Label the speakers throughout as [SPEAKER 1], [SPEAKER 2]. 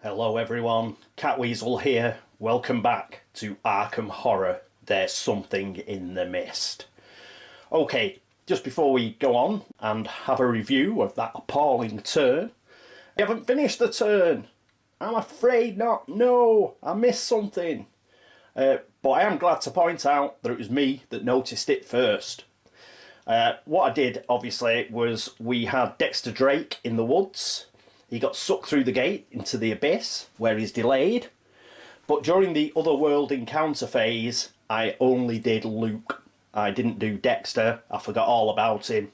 [SPEAKER 1] Hello everyone, Catweazle here. Welcome back to Arkham Horror, There's Something in the Mist. Okay, just before we go on and have a review of that appalling turn, I haven't finished the turn. I'm afraid not. No, I missed something. But I am glad to point out that it was me that noticed it first. What I did, obviously, was we had Dexter Drake in the woods. He got sucked through the gate into the abyss, where he's delayed. But during the otherworld encounter phase, I only did Luke. I didn't do Dexter. I forgot all about him.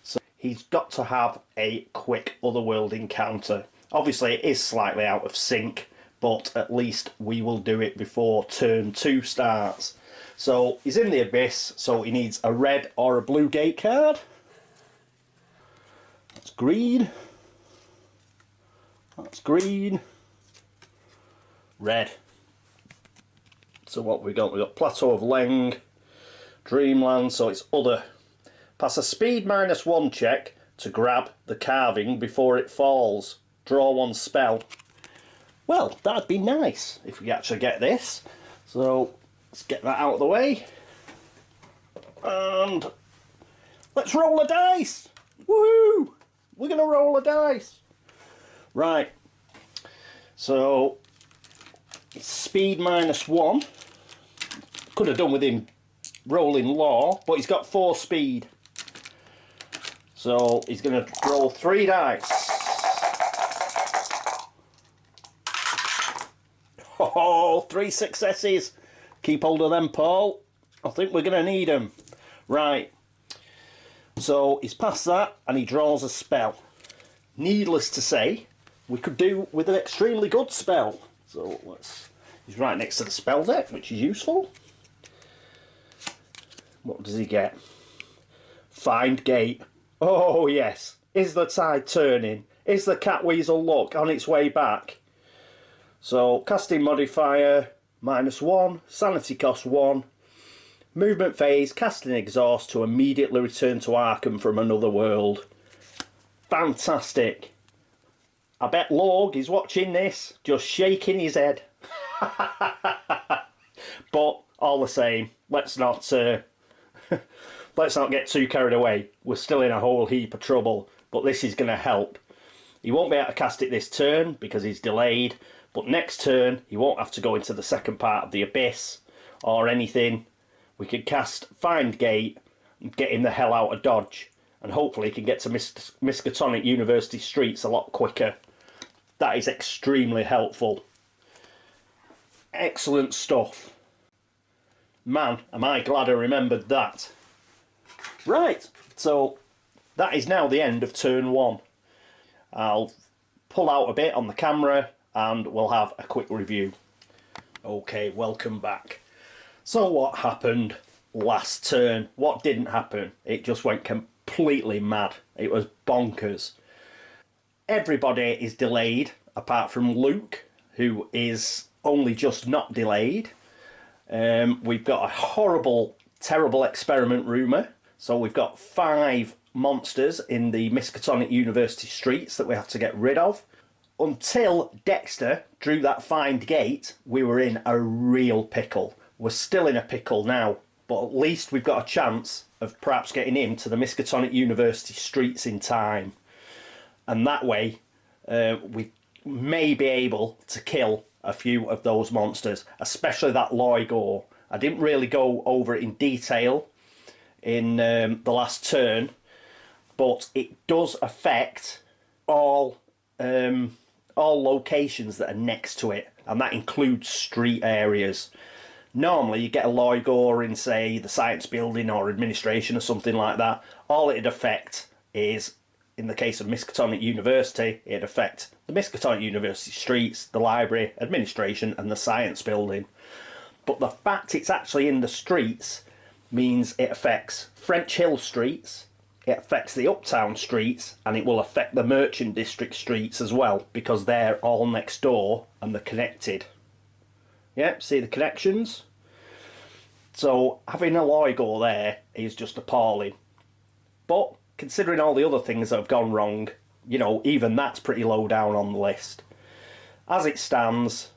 [SPEAKER 1] So he's got to have a quick otherworld encounter. Obviously, it is slightly out of sync, but at least we will do it before turn 2 starts. So he's in the abyss, so he needs a red or a blue gate card. That's green. That's green. Red. So what we got? We got Plateau of Leng, Dreamlands, so it's other. Pass a speed -1 check to grab the carving before it falls. Draw 1 spell. Well, that'd be nice if we actually get this. So let's get that out of the way. And let's roll a dice! Woohoo! We're going to roll a dice. Right, so it's speed -1. Could have done with him rolling law, but he's got 4 speed. So he's going to roll 3 dice. Oh, 3 successes. Keep hold of them, Paul. I think we're going to need them. Right, so he's past that and he draws a spell. Needless to say, we could do with an extremely good spell. So he's right next to the spell deck, which is useful. What does he get? Find gate. Oh yes. Is the tide turning? Is the Catweazle luck on its way back? So casting modifier -1, sanity cost 1, movement phase, casting exhaust to immediately return to Arkham from another world. Fantastic. I bet Lorg is watching this, just shaking his head. But all the same, let's not get too carried away. We're still in a whole heap of trouble, but this is going to help. He won't be able to cast it this turn because he's delayed, but next turn he won't have to go into the second part of the abyss or anything. We can cast Find Gate and get him the hell out of Dodge, and hopefully he can get to Miskatonic University streets a lot quicker. That is extremely helpful. Excellent stuff. Man, am I glad I remembered that. Right, so that is now the end of turn 1. I'll pull out a bit on the camera and we'll have a quick review. Okay, welcome back. So what happened last turn? What didn't happen? It just went completely mad. It was bonkers. Everybody is delayed apart from Luke, who is only just not delayed. We've got a horrible, terrible experiment rumour. So we've got 5 monsters in the Miskatonic University streets that we have to get rid of. Until Dexter drew that Find Gate, we were in a real pickle. We're still in a pickle now, but at least we've got a chance of perhaps getting him to the Miskatonic University streets in time. And that way, we may be able to kill a few of those monsters, especially that Loigor. I didn't really go over it in detail in the last turn, but it does affect all locations that are next to it, and that includes street areas. Normally you get a Loigor in, say, the science building or administration or something like that. All it'd affect is, in the case of Miskatonic University, it'd affect the Miskatonic University streets, the library, administration and the science building. But the fact it's actually in the streets means it affects French Hill streets, it affects the Uptown streets, and it will affect the Merchant District streets as well, because they're all next door and they're connected. Yep, see the connections? So having a Loigor there is just appalling. But considering all the other things that have gone wrong, you know, even that's pretty low down on the list. as it stands,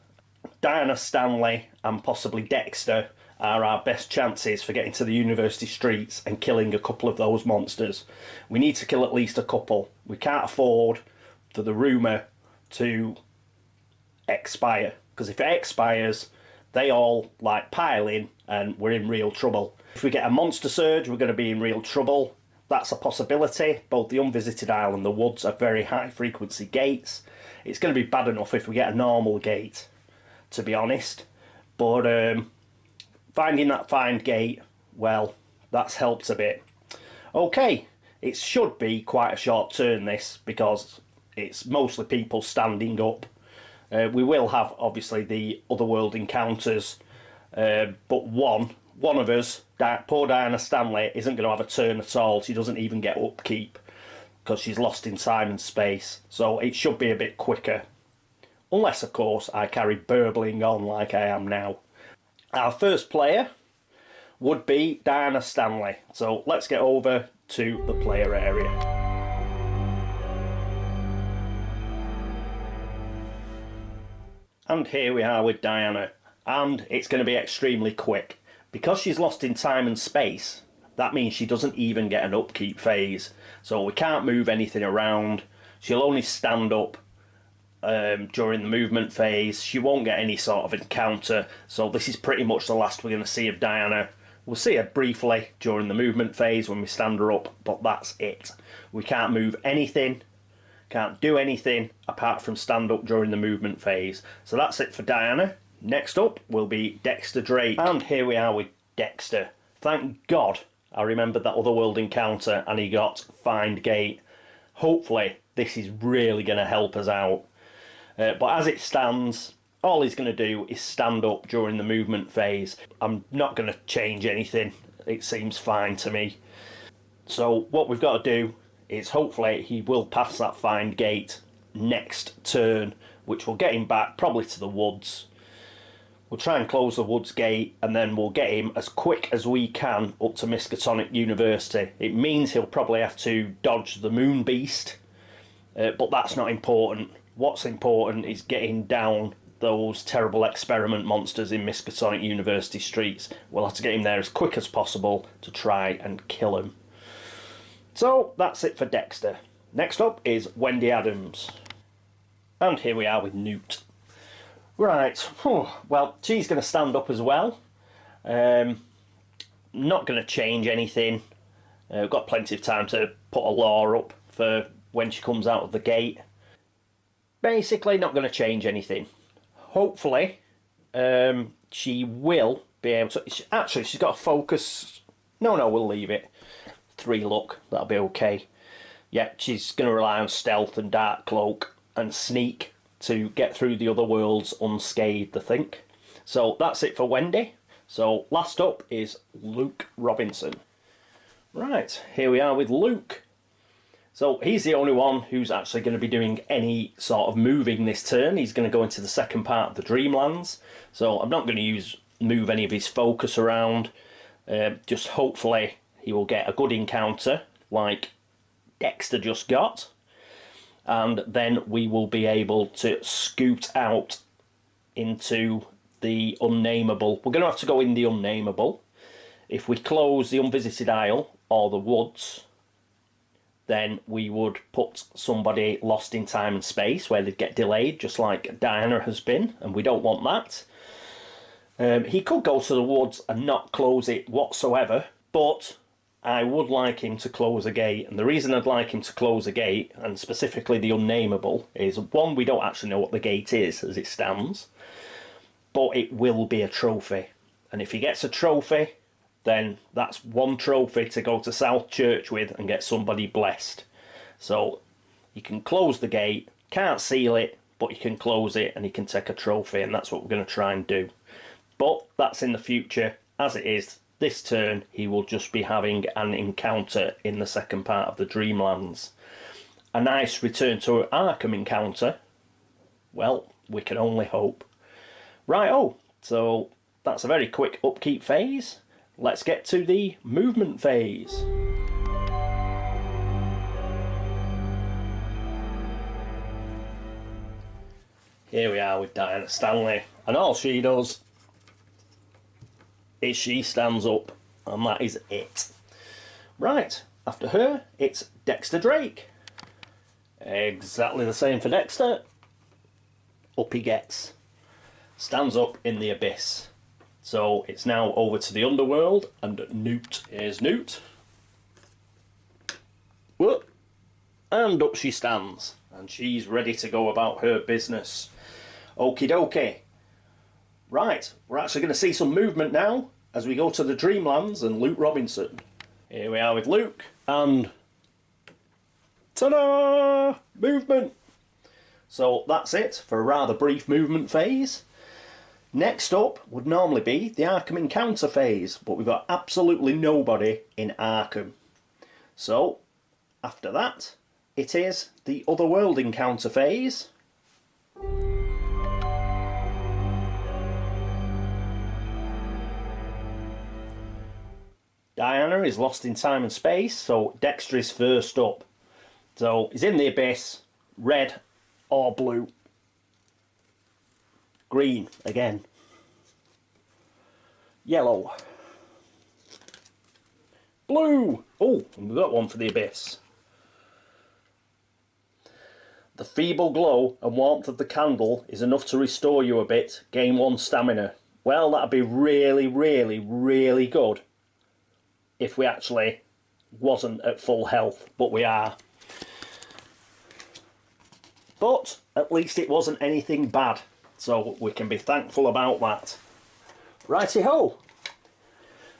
[SPEAKER 1] Diana, Stanley and possibly Dexter are our best chances for getting to the university streets and killing a couple of those monsters. We need to kill at least a couple. We can't afford for the rumour to expire, because if it expires, they all like pile in and we're in real trouble. If we get a monster surge, we're going to be in real trouble. That's a possibility. Both the Unvisited Isle and the Woods are very high frequency gates. It's going to be bad enough if we get a normal gate, to be honest. But finding that find gate, well, that's helped a bit. Okay, it should be quite a short turn this, because it's mostly people standing up. We will have, obviously, the otherworld encounters, but one of us, poor Diana Stanley, isn't going to have a turn at all. She doesn't even get upkeep, because she's lost in time and space. So it should be a bit quicker. Unless, of course, I carry burbling on like I am now. Our first player would be Diana Stanley. So let's get over to the player area. And here we are with Diana, and it's going to be extremely quick. Because she's lost in time and space, that means she doesn't even get an upkeep phase. So we can't move anything around. She'll only stand up during the movement phase. She won't get any sort of encounter. So this is pretty much the last we're going to see of Diana. We'll see her briefly during the movement phase when we stand her up, but that's it. We can't move anything. Can't do anything apart from stand up during the movement phase. So that's it for Diana. Next up will be Dexter Drake. And here we are with Dexter. Thank God I remembered that otherworld encounter and he got Find Gate. Hopefully this is really going to help us out. But as it stands, all he's going to do is stand up during the movement phase. I'm not going to change anything. It seems fine to me. So what we've got to do is hopefully he will pass that Find Gate next turn, which will get him back probably to the Woods. We'll try and close the Woods gate, and then we'll get him as quick as we can up to Miskatonic University. It means he'll probably have to dodge the Moon Beast, but that's not important. What's important is getting down those terrible experiment monsters in Miskatonic University streets. We'll have to get him there as quick as possible to try and kill him. So that's it for Dexter. Next up is Wendy Adams. And here we are with Newt. Right, well, she's going to stand up as well. Not going to change anything. We've got plenty of time to put a law up for when she comes out of the gate. Basically, not going to change anything. Hopefully, she will be able to... Actually, she's got a focus... No, we'll leave it. 3 luck, that'll be okay. Yeah, she's going to rely on stealth and dark cloak and sneak to get through the other worlds unscathed, I think. So that's it for Wendy. So last up is Luke Robinson. Right, here we are with Luke. So he's the only one who's actually going to be doing any sort of moving this turn. He's going to go into the second part of the Dreamlands. So I'm not going to move any of his focus around. Just hopefully he will get a good encounter like Dexter just got. And then we will be able to scoot out into the Unnameable. We're going to have to go in the Unnameable. If we close the Unvisited Isle or the Woods, then we would put somebody lost in time and space where they'd get delayed, just like Diana has been, and we don't want that. He could go to the Woods and not close it whatsoever, but I would like him to close a gate, and the reason I'd like him to close a gate, and specifically the Unnameable, is one, we don't actually know what the gate is as it stands, but it will be a trophy, and if he gets a trophy, then that's 1 trophy to go to South Church with and get somebody blessed. So you can close the gate, can't seal it, but you can close it and you can take a trophy, and that's what we're going to try and do. But that's in the future. As it is, this turn he will just be having an encounter in the second part of the Dreamlands. A nice return to Arkham encounter. Well, we can only hope. Right, so that's a very quick upkeep phase. Let's get to the movement phase. here we are with Diana Stanley, and all she does is she stands up, and that is it. Right, after her, it's Dexter Drake. Exactly the same for Dexter. Up he gets. Stands up in the abyss. So it's now over to the underworld, and Newt. Here's Newt. Whoop. And up she stands, and she's ready to go about her business. Okie dokie. Right, we're actually going to see some movement now as we go to the Dreamlands and Luke Robinson. Here we are with Luke, and ta-da! Movement! So that's it for a rather brief movement phase. Next up would normally be the Arkham encounter phase, but we've got absolutely nobody in Arkham. So, after that, it is the Otherworld encounter phase. Diana is lost in time and space, so Dexter is first up. So he's in the abyss, red or blue. Green again. Yellow. Blue! Oh, we've got one for the abyss. The feeble glow and warmth of the candle is enough to restore you a bit, gain 1 stamina. Well, that'd be really, really, really good if we actually wasn't at full health, but we are. But at least it wasn't anything bad, so we can be thankful about that. Righty-ho!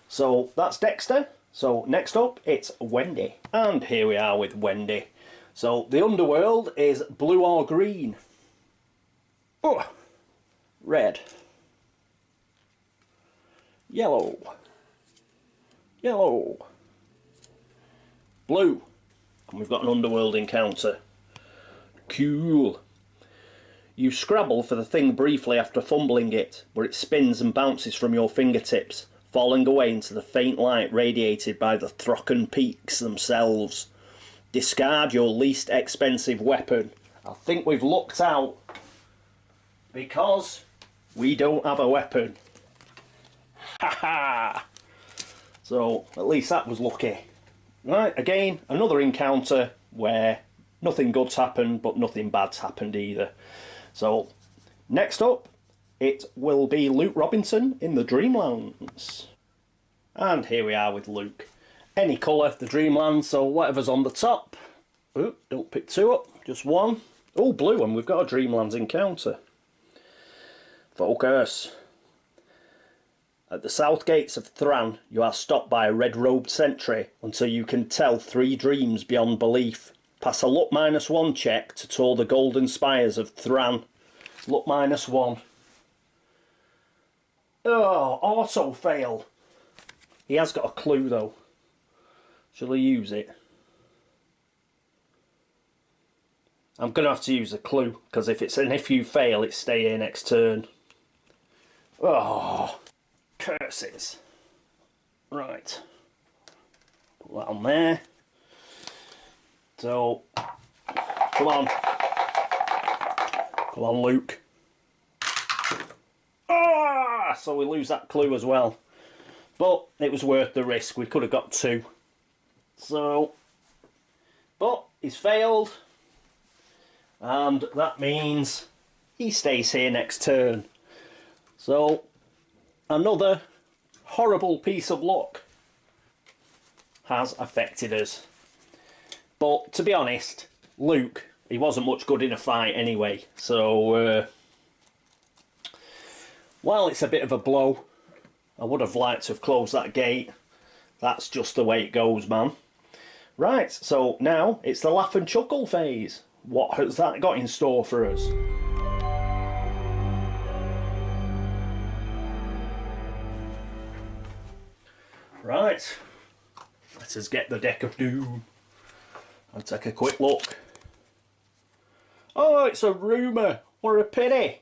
[SPEAKER 1] So that's Dexter. So next up, it's Wendy. And here we are with Wendy. So the underworld is blue or green. Oh, red. Yellow. Yellow. Blue. And we've got an underworld encounter. Cool. You scrabble for the thing briefly after fumbling it, where it spins and bounces from your fingertips, falling away into the faint light radiated by the Throcken peaks themselves. Discard your least expensive weapon. I think we've lucked out because we don't have a weapon. Ha ha! So at least that was lucky. Right, again, another encounter where nothing good's happened, but nothing bad's happened either. So next up, it will be Luke Robinson in the Dreamlands. And here we are with Luke. Any colour, the Dreamlands, so whatever's on the top. Oh, don't pick 2 up, just 1. Oh, blue, and we've got a Dreamlands encounter. Focus. At the south gates of Thran, you are stopped by a red-robed sentry until you can tell 3 dreams beyond belief. Pass a luck -1 check to tour the golden spires of Thran. Luck -1. Oh, auto fail. He has got a clue though. Shall he use it? I'm going to have to use a clue, because if you fail, it's stay here next turn. Oh, curses. Right. Put that on there. So, come on. Come on, Luke. Ah! So we lose that clue as well. But it was worth the risk. We could have got 2. So, but he's failed. And that means he stays here next turn. So, another horrible piece of luck has affected us. But to be honest, Luke, he wasn't much good in a fight anyway. So, while it's a bit of a blow, I would have liked to have closed that gate. That's just the way it goes, man. Right, so now it's the laugh and chuckle phase. What has that got in store for us? Right, let us get the deck of doom and take a quick look. Oh, it's a rumour. What a pity.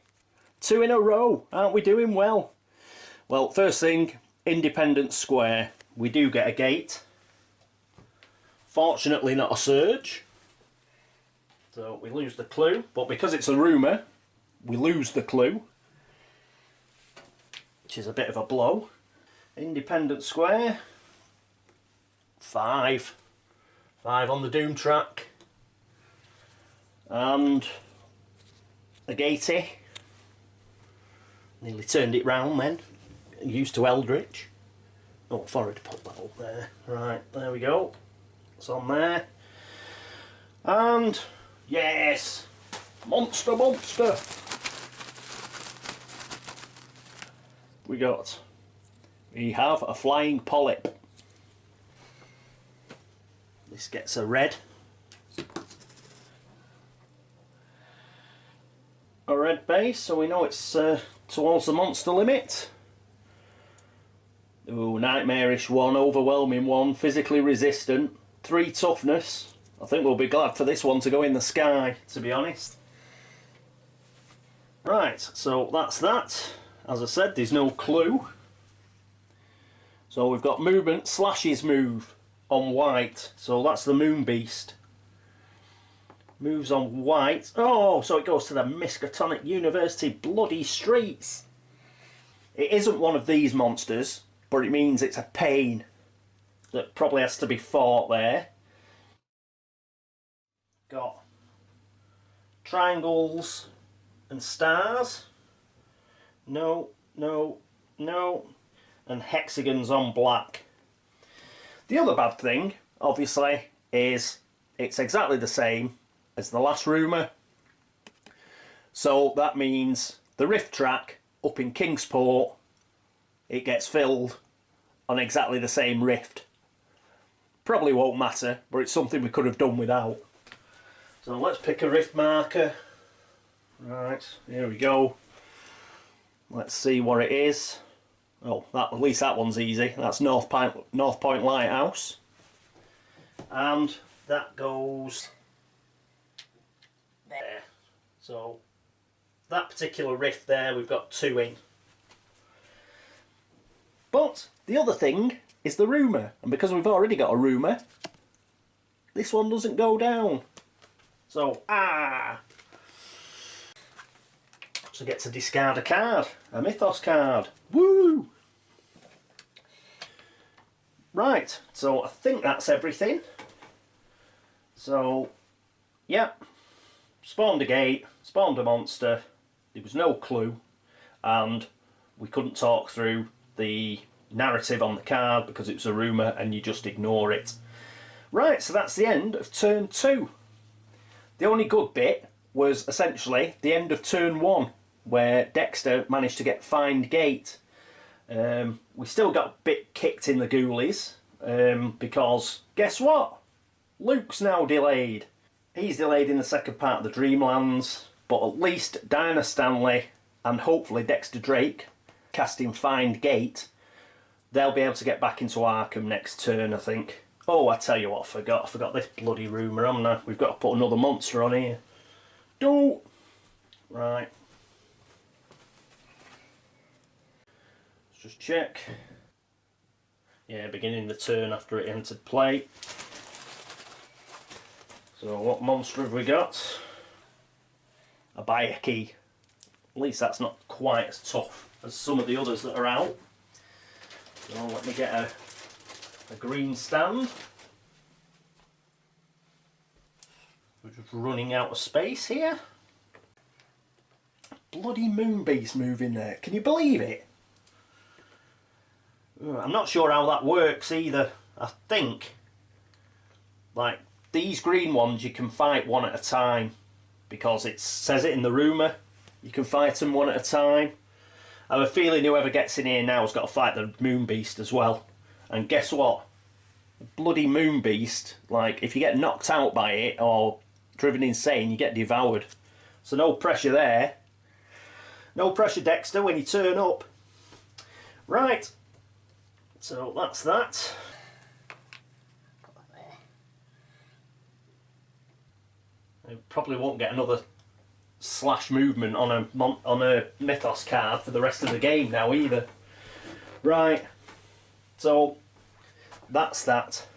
[SPEAKER 1] 2 in a row. Aren't we doing well? Well, first thing, Independence Square. We do get a gate. Fortunately not a surge. So we lose the clue, but because it's a rumour, we lose the clue, which is a bit of a blow. Independent square. 5. 5 on the doom track. And a gatey. Nearly turned it round then. Used to Eldritch. Oh, I've already put that up there. Right, there we go. It's on there. And yes! Monster, monster! We have a flying polyp. This gets a red. A red base, so we know it's towards the monster limit. Ooh, nightmarish 1, overwhelming 1, physically resistant, 3 toughness. I think we'll be glad for this one to go in the sky, to be honest. Right, so that's that. As I said, there's no clue. So we've got movement slashes move on white. So that's the moon beast. Moves on white. Oh, so it goes to the Miskatonic University bloody streets. It isn't one of these monsters, but it means it's a pain that probably has to be fought there. Got triangles and stars. No, no, no. And hexagons on black. The other bad thing, obviously, is it's exactly the same as the last rumour. So that means the rift track up in Kingsport, it gets filled on exactly the same rift. Probably won't matter, but it's something we could have done without. So let's pick a rift marker. Right, here we go. Let's see what it is. Oh, at least that one's easy. That's North Point Lighthouse. And that goes there. So that particular rift there, we've got 2 in. But the other thing is the rumour. And because we've already got a rumour, this one doesn't go down. So, So get to discard a card, a Mythos card. Woo! Right, so I think that's everything. So, yep, spawned a gate, spawned a monster, there was no clue, and we couldn't talk through the narrative on the card because it was a rumour and you just ignore it. Right, so that's the end of turn 2. The only good bit was essentially the end of turn 1, where Dexter managed to get Find Gate. We still got a bit kicked in the ghoulies, because guess what? Luke's now delayed. He's delayed in the second part of the Dreamlands, but at least Diana Stanley and hopefully Dexter Drake, casting Find Gate, they'll be able to get back into Arkham next turn, I think. Oh, I tell you what, I forgot this bloody rumour, haven't I? We've got to put another monster on here. Don't! Right. Let's just check. Yeah, beginning the turn after it entered play. So what monster have we got? A buyer key. At least that's not quite as tough as some of the others that are out. So let me get a green stand. We're just running out of space here. Bloody moon beast moving there. Can you believe it? I'm not sure how that works either. I think, like, these green ones you can fight one at a time, because it says it in the rumour. You can fight them one at a time. I have a feeling whoever gets in here now has got to fight the moon beast as well. And guess what? The bloody moon beast, like, if you get knocked out by it or driven insane, you get devoured. So no pressure there. No pressure, Dexter, when you turn up. Right. So that's that. I probably won't get another slash movement on a Mythos card for the rest of the game now either. Right. So that's that.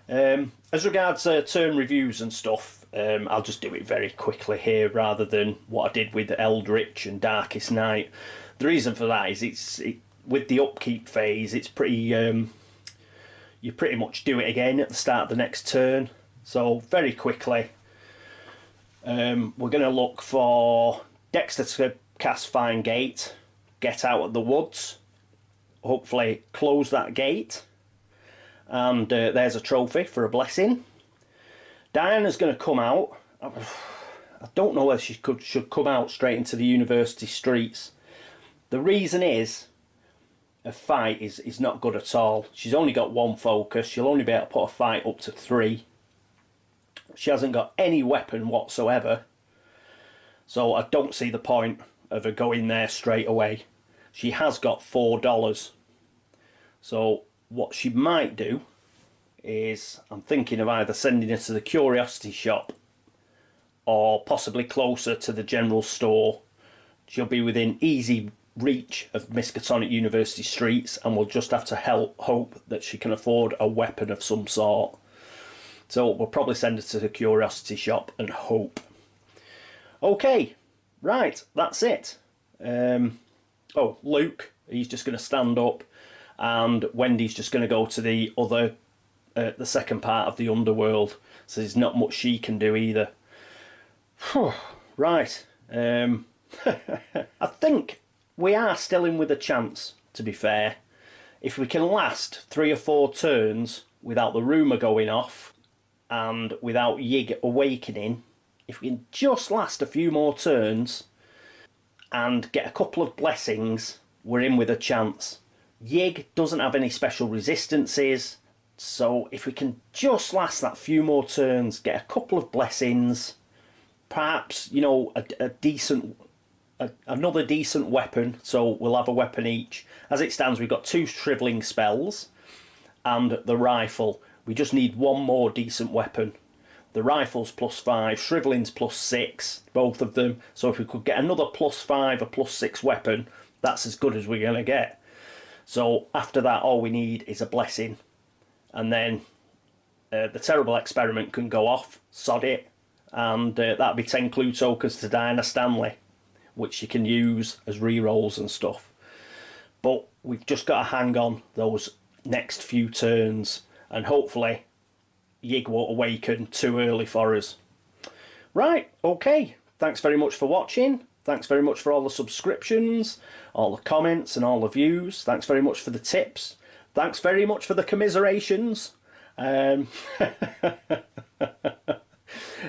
[SPEAKER 1] As regards turn reviews and stuff, I'll just do it very quickly here rather than what I did with Eldritch and Darkest Night. The reason for that is with the upkeep phase, it's pretty you pretty much do it again at the start of the next turn. So very quickly, we're going to look for Dexter to cast Find Gate, get out of the woods, hopefully close that gate, and there's a trophy for a blessing. Diana's going to come out. I don't know whether she should come out straight into the university streets. The reason is a fight is not good at all. She's only got 1 focus. She'll only be able to put a fight up to 3. She hasn't got any weapon whatsoever. So I don't see the point of her going there straight away. She has got $4. So what she might do is, I'm thinking of either sending her to the curiosity shop or possibly closer to the general store. She'll be within easy reach of Miskatonic University streets, and we'll just have to hope that she can afford a weapon of some sort. So we'll probably send her to the curiosity shop and hope. Okay, right, that's it. Oh, Luke, he's just going to stand up, and Wendy's just going to go to the other, the second part of the underworld. So there's not much she can do either. Right, I think we are still in with a chance, to be fair. If we can last 3 or 4 turns without the rumour going off and without Yig awakening, if we can just last a few more turns and get a couple of blessings, we're in with a chance. Yig doesn't have any special resistances, so if we can just last that few more turns, get a couple of blessings, perhaps, you know, another decent weapon, so we'll have a weapon each. As it stands, we've got 2 shriveling spells and the rifle. We just need 1 more decent weapon. The rifle's +5, shriveling's +6, both of them. So if we could get another +5 or +6 weapon, that's as good as we're going to get. So after that, all we need is a blessing. And then the terrible experiment can go off, sod it, and that'll be 10 clue tokens to Diana Stanley, which you can use as rerolls and stuff. But we've just got to hang on those next few turns, and hopefully Yig won't awaken too early for us. Right, okay, thanks very much for watching. Thanks very much for all the subscriptions, all the comments and all the views. Thanks very much for the tips. Thanks very much for the commiserations. It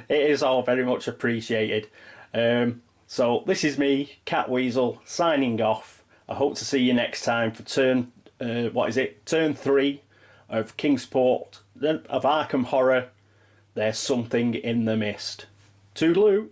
[SPEAKER 1] is all very much appreciated. So this is me, Catweazle, signing off. I hope to see you next time for turn 3 of Kingsport, of Arkham Horror. There's Something in the Mist. Toodaloo.